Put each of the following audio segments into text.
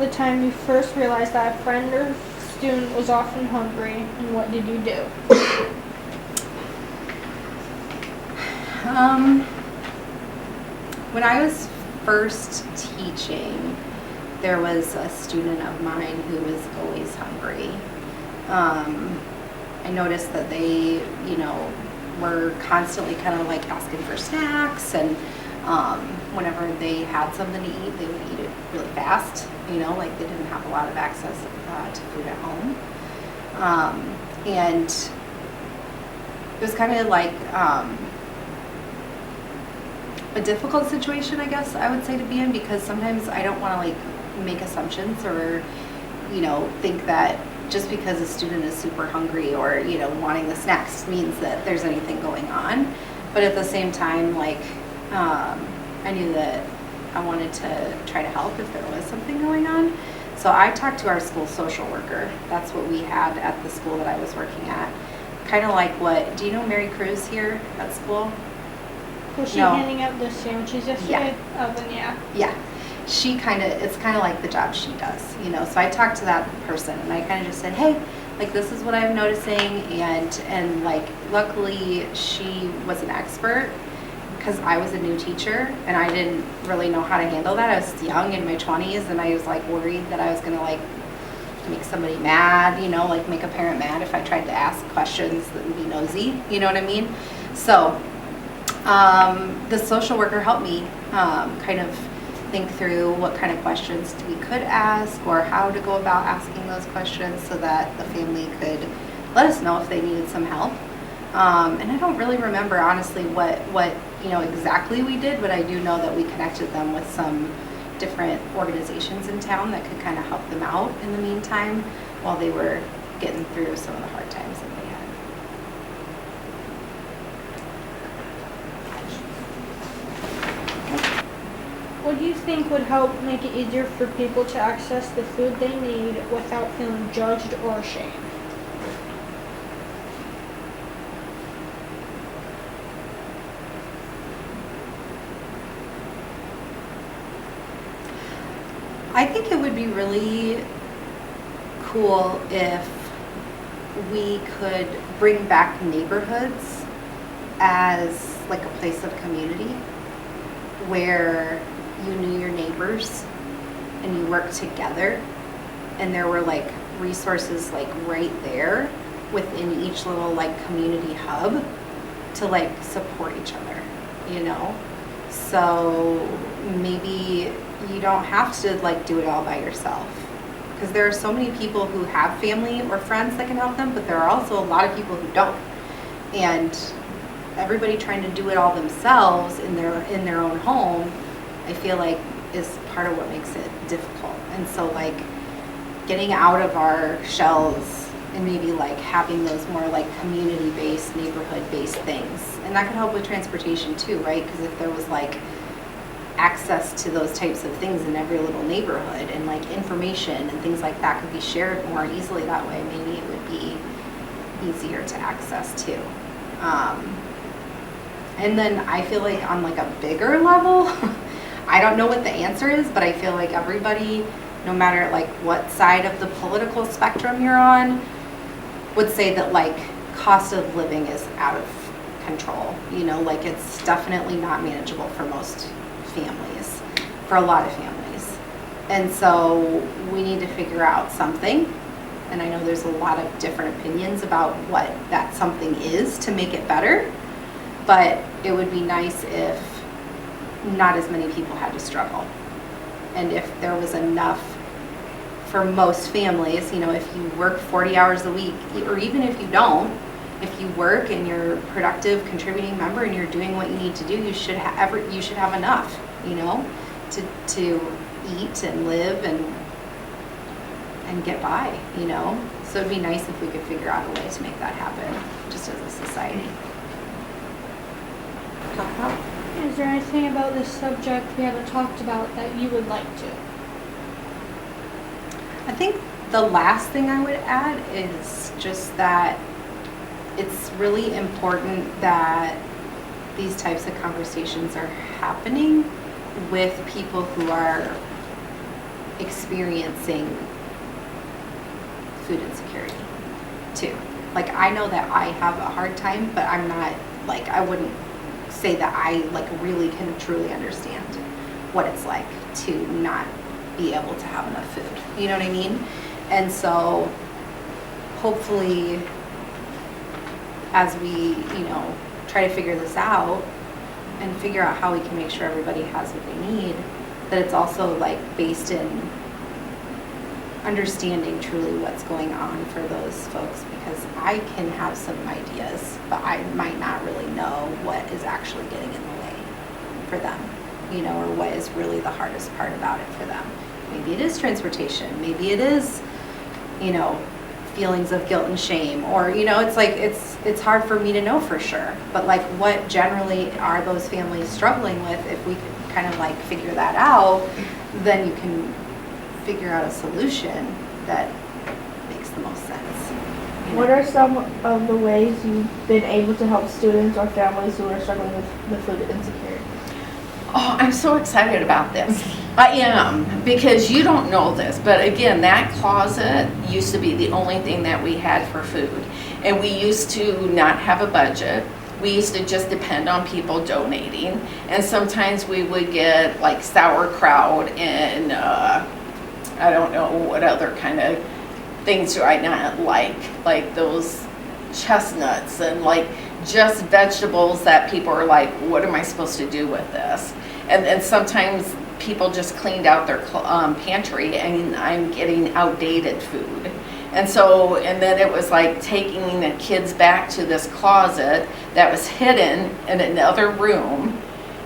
about the time you first realized that a friend or student was often hungry, and what did you do? When I was first teaching, there was a student of mine who was always hungry. I noticed that they, were constantly kind of like asking for snacks, and whenever they had something to eat, they would eat it really fast, like they didn't have a lot of access to food at home. And it was kind of like a difficult situation, I guess I would say, to be in, because sometimes I don't want to like make assumptions or, think that just because a student is super hungry or, wanting the snacks means that there's anything going on. But at the same time, like, I knew that I wanted to try to help if there was something going on. So I talked to our school social worker. That's what we had at the school that I was working at. Kind of like do you know Mary Cruz here at school? Was she No. handing out the sandwiches yesterday? Yeah. Oh, then yeah. Yeah. It's kind of like the job she does, So I talked to that person and I kind of just said, hey, like this is what I'm noticing, and like luckily she was an expert, because I was a new teacher and I didn't really know how to handle that. I was young in my 20s and I was like worried that I was gonna like make somebody mad, like make a parent mad if I tried to ask questions that would be nosy, you know what I mean? So the social worker helped me kind of think through what kind of questions we could ask or how to go about asking those questions so that the family could let us know if they needed some help. And I don't really remember honestly what exactly we did, but I do know that we connected them with some different organizations in town that could kind of help them out in the meantime while they were getting through some of the hard times that they had. What do you think would help make it easier for people to access the food they need without feeling judged or ashamed? I think it would be really cool if we could bring back neighborhoods as like a place of community where you knew your neighbors and you worked together, and there were like resources like right there within each little like community hub to like support each other, So maybe you don't have to like do it all by yourself, because there are so many people who have family or friends that can help them, but there are also a lot of people who don't, and everybody trying to do it all themselves in their own home, I feel like is part of what makes it difficult. And so like getting out of our shells and maybe like having those more like community-based, neighborhood-based things, and that could help with transportation too, right? Because if there was like access to those types of things in every little neighborhood, and like information and things like that could be shared more easily that way, maybe it would be easier to access too. And then I feel like on like a bigger level, I don't know what the answer is, but I feel like everybody, no matter like what side of the political spectrum you're on, would say that like cost of living is out of control. Like it's definitely not manageable for most families, for a lot of families. And so we need to figure out something. And I know there's a lot of different opinions about what that something is to make it better, but it would be nice if not as many people had to struggle. And if there was enough for most families, if you work 40 hours a week, or even if you don't, if you work and you're a productive, contributing member and you're doing what you need to do, you should have enough, to eat and live and get by, So it'd be nice if we could figure out a way to make that happen, just as a society. Talk about. Is there anything about this subject we haven't talked about that you would like to? I think the last thing I would add is just that it's really important that these types of conversations are happening with people who are experiencing food insecurity too. Like, I know that I have a hard time, but I'm not, like, I wouldn't say that I, like, really can truly understand what it's like to not be able to have enough food. You know what I mean? And so hopefully as we, try to figure this out and figure out how we can make sure everybody has what they need, that it's also like based in understanding truly what's going on for those folks, because I can have some ideas, but I might not really know what is actually getting in the way for them, or what is really the hardest part about it for them. Maybe it is transportation, maybe it is, feelings of guilt and shame, or it's like it's hard for me to know for sure, but like what generally are those families struggling with? If we could kind of like figure that out, then you can figure out a solution that makes the most sense. What are some of the ways you've been able to help students or families who are struggling with food insecurity? Oh, I'm so excited about this. I am, because you don't know this, but again, that closet used to be the only thing that we had for food. And we used to not have a budget. We used to just depend on people donating. And sometimes we would get like sauerkraut and I don't know what other kind of things do I not like those chestnuts and like just vegetables that people are like, what am I supposed to do with this? And then sometimes people just cleaned out their pantry and I'm getting outdated food. And then it was like taking the kids back to this closet that was hidden in another room,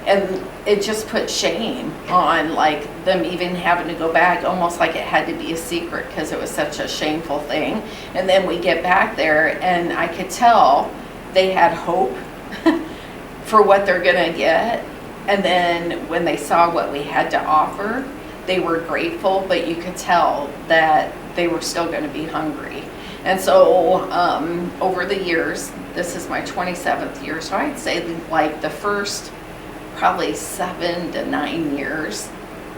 and it just put shame on like them even having to go back, almost like it had to be a secret because it was such a shameful thing. And then we get back there and I could tell they had hope for what they're gonna get. And then when they saw what we had to offer, they were grateful, but you could tell that they were still going to be hungry. And so over the years, this is my 27th year, so I'd say like the first probably 7 to 9 years,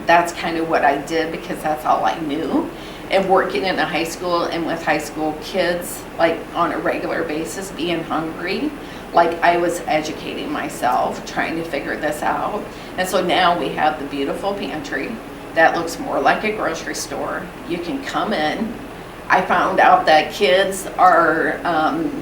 that's kind of what I did because that's all I knew. And working in a high school and with high school kids, like on a regular basis, being hungry, like I was educating myself, trying to figure this out. And so now we have the beautiful pantry that looks more like a grocery store. You can come in. I found out that kids are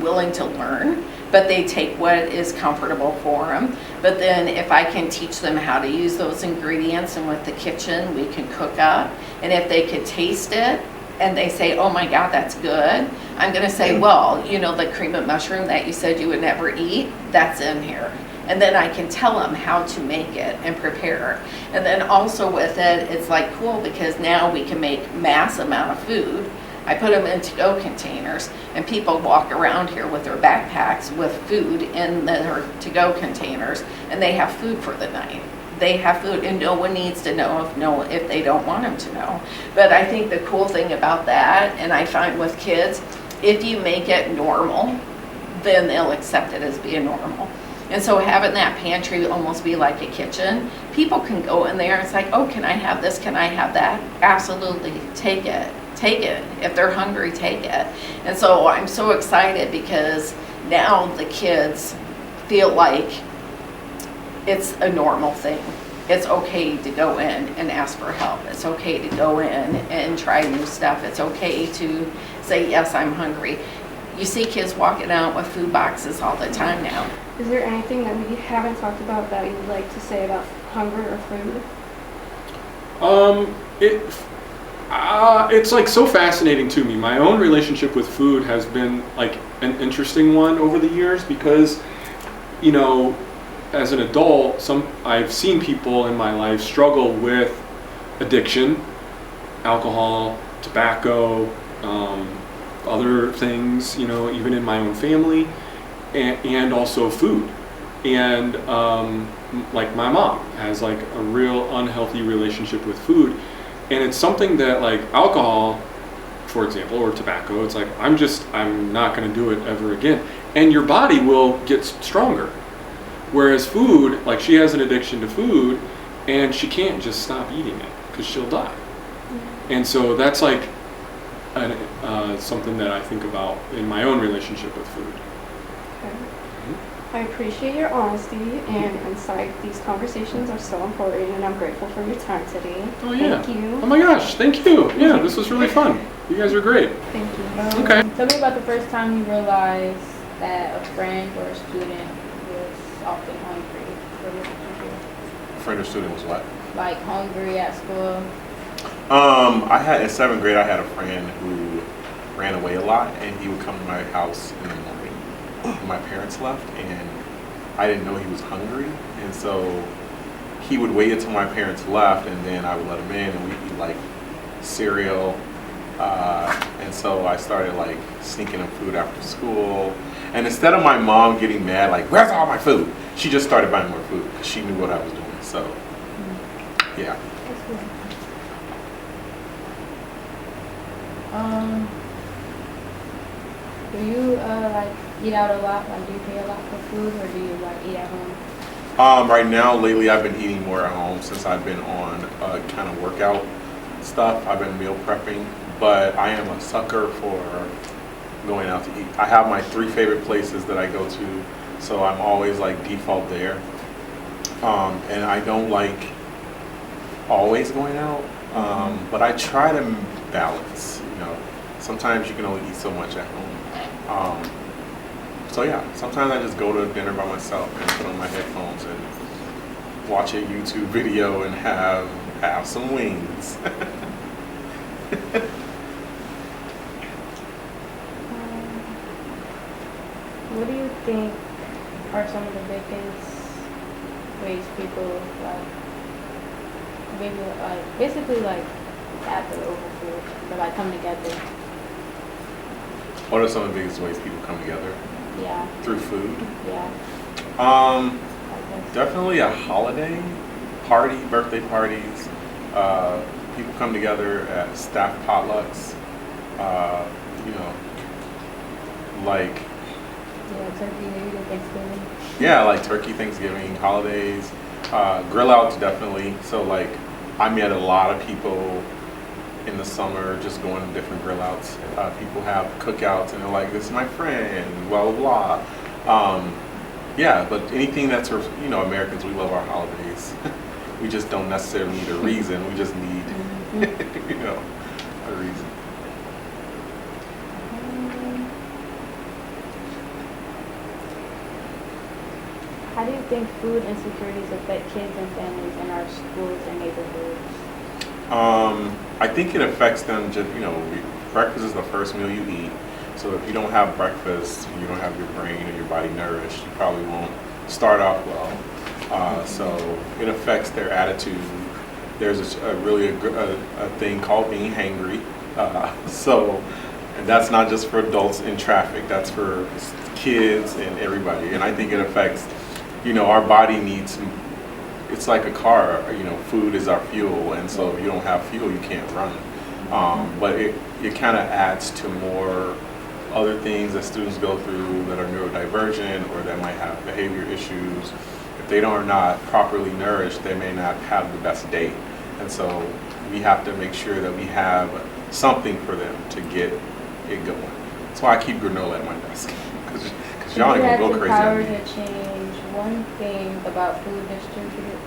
willing to learn, but they take what is comfortable for them. But then if I can teach them how to use those ingredients, and with the kitchen we can cook up, and if they could taste it and they say, oh my God, that's good, I'm gonna say, well, the cream of mushroom that you said you would never eat, that's in here. And then I can tell them how to make it and prepare. And then also with it, it's like cool because now we can make mass amount of food. I put them in to-go containers, and people walk around here with their backpacks with food in their to-go containers, and they have food for the night. They have food, and no one needs to know if they don't want them to know. But I think the cool thing about that, and I find with kids, if you make it normal, then they'll accept it as being normal. And so having that pantry almost be like a kitchen, people can go in there, it's like, oh, can I have this, can I have that? Absolutely, take it. If they're hungry, take it. And so I'm so excited because now the kids feel like it's a normal thing. It's okay to go in and ask for help. It's okay to go in and try new stuff. It's okay to say, yes, I'm hungry. You see kids walking out with food boxes all the time now. Is there anything that we haven't talked about that you'd like to say about hunger or food? It's like so fascinating to me. My own relationship with food has been like an interesting one over the years because, as an adult, I've seen people in my life struggle with addiction, alcohol, tobacco, other things, even in my own family, and also food. And like my mom has like a real unhealthy relationship with food. And it's something that like alcohol, for example, or tobacco, it's like, I'm not going to do it ever again. And your body will get stronger. Whereas food, like she has an addiction to food and she can't just stop eating it because she'll die. And so that's like something that I think about in my own relationship with food. I appreciate your honesty and insight. These conversations are so important, and I'm grateful for your time today. Oh yeah. Thank you. Oh my gosh, thank you. Yeah, this was really fun. You guys are great. Thank you. Okay. Tell me about the first time you realized that a friend or a student was often hungry. What did you do? Friend or student was what? Like hungry at school. In 7th grade, I had a friend who ran away a lot, and he would come to my house in the morning when my parents left, and I didn't know he was hungry, and so he would wait until my parents left, and then I would let him in, and we'd eat like cereal, and so I started like sneaking him food after school, and instead of my mom getting mad like, where's all my food, she just started buying more food because she knew what I was doing. So yeah. Do you like eat out a lot? Like, do you pay a lot for food, or do you like eat at home? Right now, lately, I've been eating more at home since I've been on kind of workout stuff. I've been meal prepping, but I am a sucker for going out to eat. I have my 3 favorite places that I go to, so I'm always like default there. And I don't like always going out, but I try to balance. You know, sometimes you can only eat so much at home. So yeah, sometimes I just go to dinner by myself and put on my headphones and watch a YouTube video and have some wings. What do you think are some of the biggest ways people like maybe like basically like gather over food or like come together? What are some of the biggest ways people come together? Yeah. Through food? Yeah. Um, I guess. Definitely a holiday party, birthday parties. People come together at staff potlucks. You know, like Yeah, turkey, maybe Thanksgiving. yeah, like turkey, Thanksgiving, holidays, grill outs definitely. So like, I met a lot of people in the summer just going to different grill outs. People have cookouts and they're like, this is my friend, blah, blah, blah. Yeah, but anything that's, you know, Americans, we love our holidays. We just don't necessarily need a reason. We just need, you know, a reason. How do you think food insecurities affect kids and families in our schools and neighborhoods? I think it affects them just, you know, breakfast is the first meal you eat. So if you don't have breakfast, you don't have your brain or your body nourished, you probably won't start off well. So it affects their attitude. There's a thing called being hangry. And that's not just for adults in traffic, that's for kids and everybody. And I think it affects, you know, our body needs, it's like a car, you know, food is our fuel, and so if you don't have fuel, you can't run. But it kind of adds to more other things that students go through that are neurodivergent or that might have behavior issues. If they are not properly nourished, they may not have the best day. And so we have to make sure that we have something for them to get it going. That's why I keep granola at my desk, because y'all ain't gonna go crazy. If you had the power to change one thing about food distributed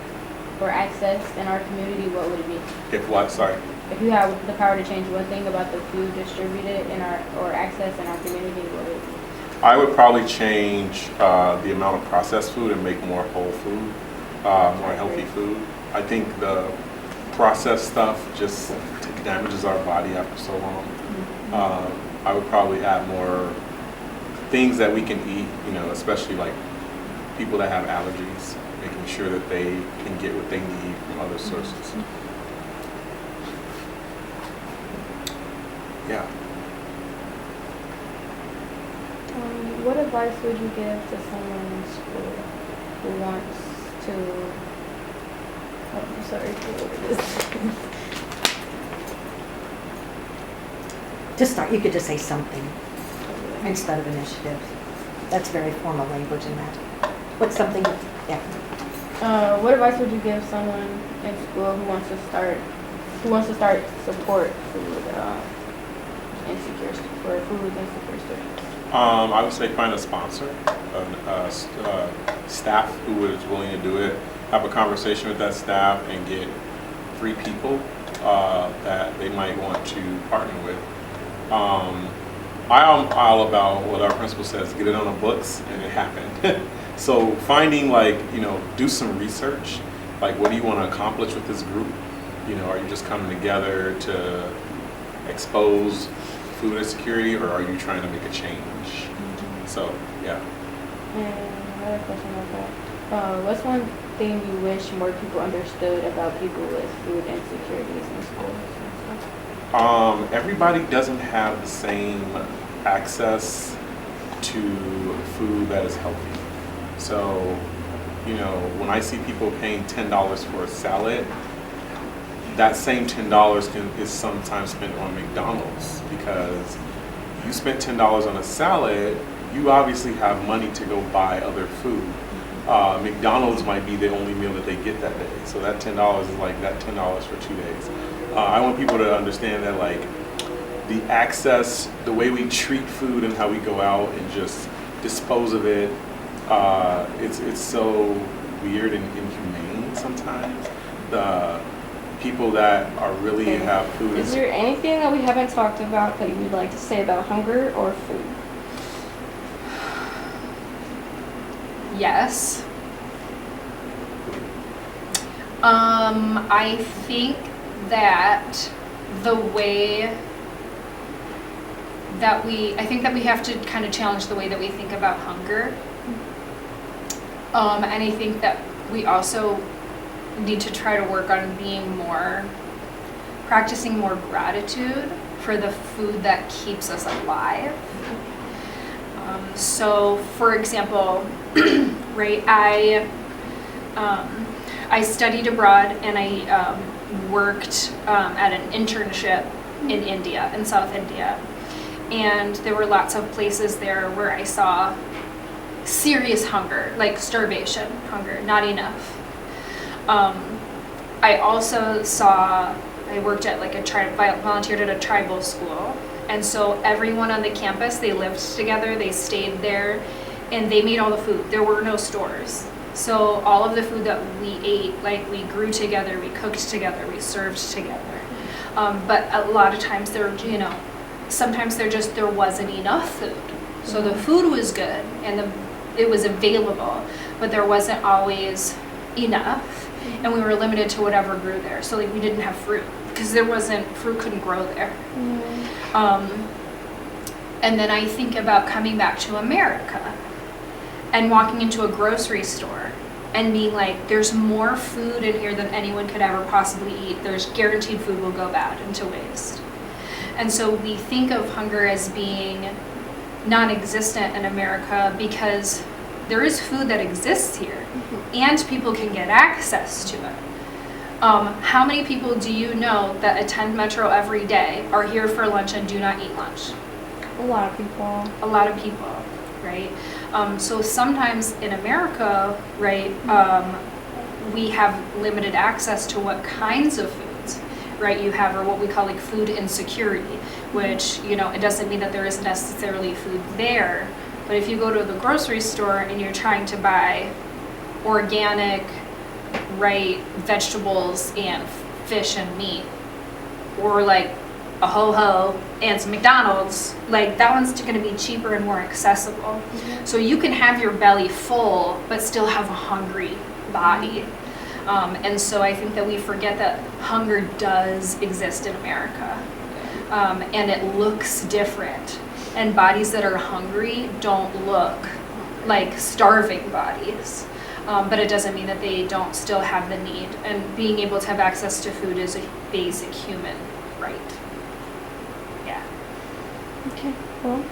or access in our community, what would it be? If what? Sorry. If you had the power to change one thing about the food distributed in our or access in our community, what would it be? I would probably change the amount of processed food and make more whole food, more healthy food. I think the processed stuff just damages our body after so long. I would probably add more things that we can eat, you know, especially like people that have allergies, making sure that they can get what they need from other sources. Yeah. What advice would you give to someone in school who wants to? Oh, I'm sorry for what it is. To start, you could just say something instead of initiatives. That's very formal language in that. What's something, yeah. What advice would you give someone in school who wants to start who wants to start support food insecure for food insecure students? I would say find a sponsor, staff who is willing to do it. Have a conversation with that staff and get 3 people that they might want to partner with. I'm all about what our principal says, get it on the books, and it happened. So finding, like, do some research, like what do you want to accomplish with this group? Are you just coming together to expose food insecurity, or are you trying to make a change? So, yeah. And another question about that. What's one thing you wish more people understood about people with food insecurities in schools and stuff? Everybody doesn't have the same access to food that is healthy. So, when I see people paying $10 for a salad, that same $10 is sometimes spent on McDonald's, because you spent $10 on a salad, you obviously have money to go buy other food. McDonald's might be the only meal that they get that day. So that $10 is like that $10 for 2 days. I want people to understand that, like, the access, the way we treat food and how we go out and just dispose of it, it's so weird and inhumane sometimes. The people that are really have food. Is there anything that we haven't talked about that you would like to say about hunger or food? Yes. I think that I think that we have to kind of challenge the way that we think about hunger. And I think that we also need to try to work on practicing more gratitude for the food that keeps us alive. So, for example, right, I studied abroad and I worked at an internship in India, in South India. And there were lots of places there where I saw serious hunger, like starvation, hunger, not enough. I also I worked at like volunteered at a tribal school. And so everyone on the campus, they lived together, they stayed there, and they made all the food. There were no stores. So all of the food that we ate, like we grew together, we cooked together, we served together. But a lot of times sometimes there wasn't enough food. So the food was good and it was available, but there wasn't always enough. And we were limited to whatever grew there. So like we didn't have fruit because fruit couldn't grow there. And then I think about coming back to America and walking into a grocery store and being like, there's more food in here than anyone could ever possibly eat. There's guaranteed food will go bad into waste. And so we think of hunger as being non-existent in America because there is food that exists here and people can get access to it. How many people do you know that attend Metro every day, are here for lunch and do not eat lunch? A lot of people. A lot of people, right? So sometimes in America, right, we have limited access to what kinds of foods, right? You have, or what we call like food insecurity, which, it doesn't mean that there isn't necessarily food there, but if you go to the grocery store and you're trying to buy organic, right, vegetables and fish and meat, or like a ho-ho and some McDonald's, like that one's going to be cheaper and more accessible. So you can have your belly full but still have a hungry body. And so I think that we forget that hunger does exist in America, and it looks different, and bodies that are hungry don't look like starving bodies. But it doesn't mean that they don't still have the need, and being able to have access to food is a basic human right. Yeah. Okay, well,